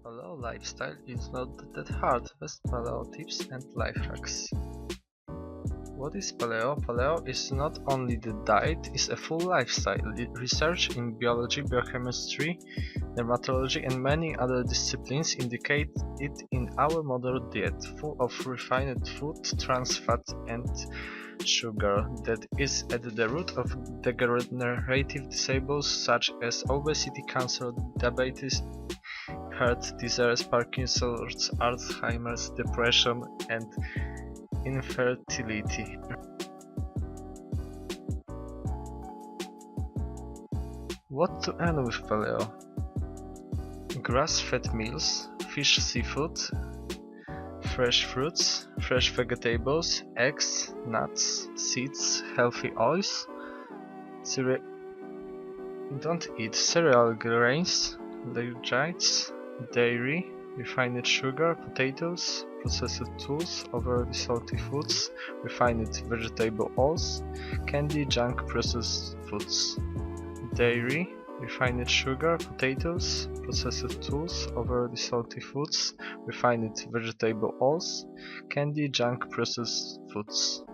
Paleo lifestyle is not that hard. Best paleo tips and life hacks. What is paleo? Paleo is not only the diet, it's a full lifestyle. Research in biology, biochemistry, dermatology and many other disciplines indicate it in our modern diet, full of refined food, trans fat and sugar that is at the root of degenerative disabilities such as obesity, cancer, diabetes, heart disease, Parkinson's, Alzheimer's, depression, and infertility. What to earn with paleo? Grass-fed meals, fish, seafood, fresh fruits, fresh vegetables, eggs, nuts, seeds, healthy oils. Don't eat cereal grains, legumes, dairy, refined sugar, potatoes, processed foods, overly salty foods, refined vegetable oils, candy, junk, processed foods. Dairy, refined sugar, potatoes, processed foods, overly salty foods, refined vegetable oils, candy, junk, processed foods.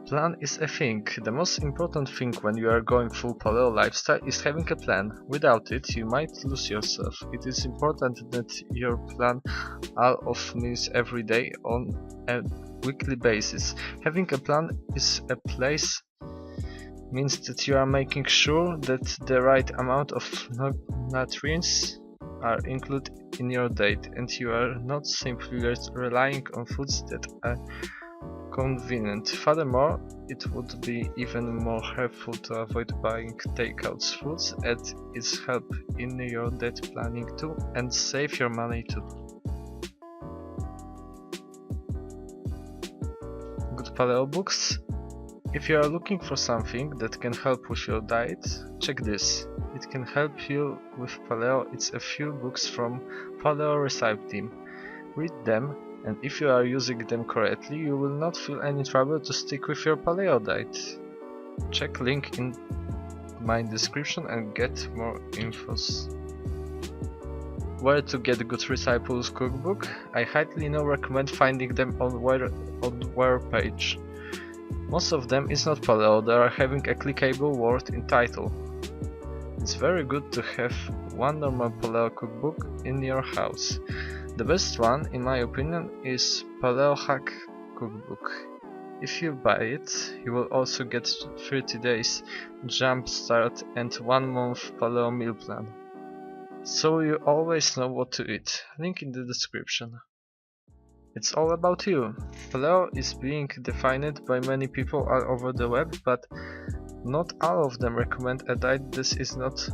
Plan is a thing. The most important thing when you are going full paleo lifestyle is having a plan. Without it, you might lose yourself. It is important that you plan all of meals every day on a weekly basis. Having a plan is a place means that you are making sure that the right amount of nutrients are included in your diet and you are not simply relying on foods that are convenient. Furthermore, it would be even more helpful to avoid buying takeout foods as it helps in your diet planning too and save your money too. Good paleo books. If you are looking for something that can help with your diet, check this. It can help you with paleo. It's a few books from Paleo Recipe Team. Read them, and if you are using them correctly, you will not feel any trouble to stick with your paleo diet. Check link in my description and get more infos. Where to get a good recipes cookbook? I highly recommend finding them on their page. Most of them is not paleo, they are having a clickable word in title. It's very good to have one normal paleo cookbook in your house. The best one, in my opinion, is Paleo Hack Cookbook. If you buy it, you will also get 30 days jump start and 1 month paleo meal plan. So you always know what to eat. Link in the description. It's all about you. Paleo is being defined by many people all over the web, but not all of them recommend a diet that is not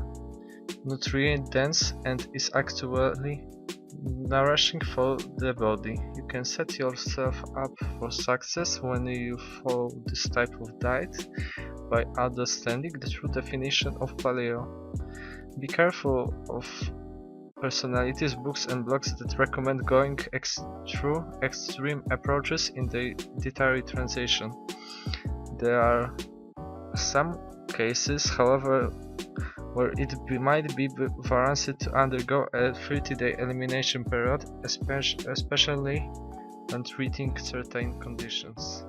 nutrient dense and is actually nourishing for the body. You can set yourself up for success when you follow this type of diet by understanding the true definition of paleo. Be careful of personalities, books and blogs that recommend going through extreme approaches in the dietary transition. There are some cases, however, where it might be warranted to undergo a 30-day elimination period, especially when treating certain conditions.